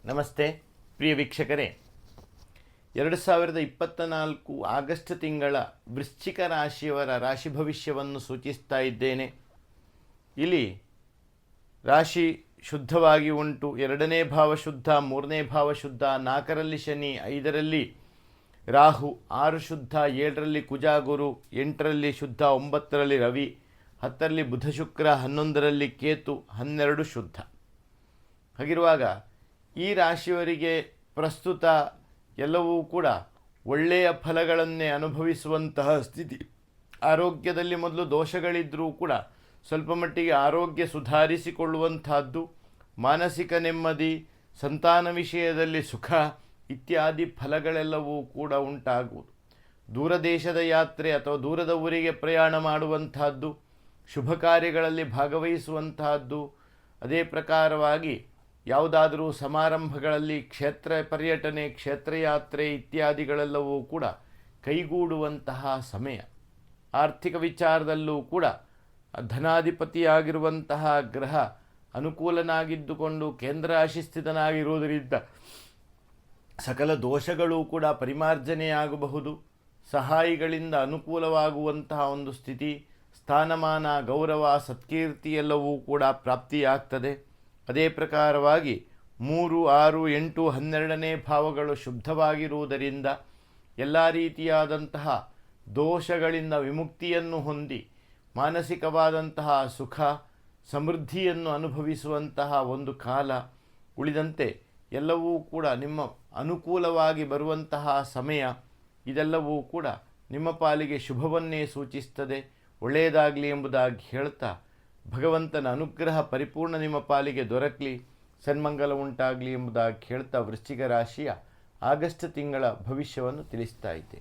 ನಮಸ್ತೆ ಪ್ರಿಯ ವೀಕ್ಷಕರೇ, 2024 ಆಗಸ್ಟ್ ತಿಂಗಳ ವೃಶ್ಚಿಕ ರಾಶಿಯವರ ರಾಶಿ ಭವಿಷ್ಯವನ್ನು ಸೂಚಿಸ್ತಾ ಇದ್ದೇನೆ. ಇಲ್ಲಿ ರಾಶಿ ಶುದ್ಧವಾಗಿ ಉಂಟು. 2ನೇ ಭಾವ ಶುದ್ಧ, 3ನೇ ಭಾವ ಶುದ್ಧ, 4ರಲ್ಲಿ ಶನಿ, 5ರಲ್ಲಿ ರಾಹು, 6 ಶುದ್ಧ, 7ರಲ್ಲಿ ಕುಜ ಗುರು, 8ರಲ್ಲಿ ಶುದ್ಧ, 9ರಲ್ಲಿ ರವಿ, 10ರಲ್ಲಿ ಬುಧ ಶುಕ್ರ, 11ರಲ್ಲಿ ಕೇತು, 12 ಶುದ್ಧ. ಹಾಗಿರುವಾಗ ಈ ರಾಶಿಯವರಿಗೆ ಪ್ರಸ್ತುತ ಎಲ್ಲವೂ ಕೂಡ ಒಳ್ಳೆಯ ಫಲಗಳನ್ನೇ ಅನುಭವಿಸುವಂತಹ ಸ್ಥಿತಿ. ಆರೋಗ್ಯದಲ್ಲಿ ಮೊದಲು ದೋಷಗಳಿದ್ದರೂ ಕೂಡ ಸ್ವಲ್ಪ ಮಟ್ಟಿಗೆ ಆರೋಗ್ಯ ಸುಧಾರಿಸಿಕೊಳ್ಳುವಂತಹದ್ದು, ಮಾನಸಿಕ ನೆಮ್ಮದಿ, ಸಂತಾನ ವಿಷಯದಲ್ಲಿ ಸುಖ ಇತ್ಯಾದಿ ಫಲಗಳೆಲ್ಲವೂ ಕೂಡ ಉಂಟಾಗುವುದು. ದೂರ ದೇಶದ ಯಾತ್ರೆ ಅಥವಾ ದೂರದ ಊರಿಗೆ ಪ್ರಯಾಣ ಮಾಡುವಂತಹದ್ದು, ಶುಭ ಕಾರ್ಯಗಳಲ್ಲಿ ಭಾಗವಹಿಸುವಂತಹದ್ದು, ಅದೇ ಪ್ರಕಾರವಾಗಿ ಯಾವುದಾದರೂ ಸಮಾರಂಭಗಳಲ್ಲಿ ಕ್ಷೇತ್ರ ಪರ್ಯಟನೆ, ಕ್ಷೇತ್ರಯಾತ್ರೆ ಇತ್ಯಾದಿಗಳೆಲ್ಲವೂ ಕೂಡ ಕೈಗೂಡುವಂತಹ ಸಮಯ. ಆರ್ಥಿಕ ವಿಚಾರದಲ್ಲೂ ಕೂಡ ಧನಾಧಿಪತಿಯಾಗಿರುವಂತಹ ಗ್ರಹ ಅನುಕೂಲನಾಗಿದ್ದುಕೊಂಡು ಕೇಂದ್ರಾಶಿ ಸ್ಥಿತನಾಗಿರುವುದರಿಂದ ಸಕಲ ದೋಷಗಳೂ ಕೂಡ ಪರಿಮಾರ್ಜನೆಯಾಗಬಹುದು. ಸಹಾಯಿಗಳಿಂದ ಅನುಕೂಲವಾಗುವಂತಹ ಒಂದು ಸ್ಥಿತಿ, ಸ್ಥಾನಮಾನ, ಗೌರವ, ಸತ್ಕೀರ್ತಿ ಎಲ್ಲವೂ ಕೂಡ ಪ್ರಾಪ್ತಿಯಾಗ್ತದೆ. ಅದೇ ಪ್ರಕಾರವಾಗಿ 3, 6, 8, 12ನೇ ಭಾವಗಳು ಶುದ್ಧವಾಗಿರುವುದರಿಂದ ಎಲ್ಲ ರೀತಿಯಾದಂತಹ ದೋಷಗಳಿಂದ ವಿಮುಕ್ತಿಯನ್ನು ಹೊಂದಿ ಮಾನಸಿಕವಾದಂತಹ ಸುಖ ಸಮೃದ್ಧಿಯನ್ನು ಅನುಭವಿಸುವಂತಹ ಒಂದು ಕಾಲ. ಉಳಿದಂತೆ ಎಲ್ಲವೂ ಕೂಡ ನಿಮ್ಮ ಅನುಕೂಲವಾಗಿ ಬರುವಂತಹ ಸಮಯ. ಇದೆಲ್ಲವೂ ಕೂಡ ನಿಮ್ಮ ಪಾಲಿಗೆ ಶುಭವನ್ನೇ ಸೂಚಿಸ್ತದೆ. ಒಳ್ಳೆಯದಾಗಲಿ ಎಂಬುದಾಗಿ ಹೇಳ್ತಾ, ಭಗವಂತನ ಅನುಗ್ರಹ ಪರಿಪೂರ್ಣ ನಿಮ್ಮ ಪಾಲಿಗೆ ದೊರಕಲಿ, ಸನ್ಮಂಗಲ ಉಂಟಾಗಲಿ ಎಂಬುದಾಗಿ ಹೇಳ್ತಾ ವೃಶ್ಚಿಕ ರಾಶಿಯ ಆಗಸ್ಟ್ ತಿಂಗಳ ಭವಿಷ್ಯವನ್ನು ತಿಳಿಸ್ತಾ ಇದ್ದೆ.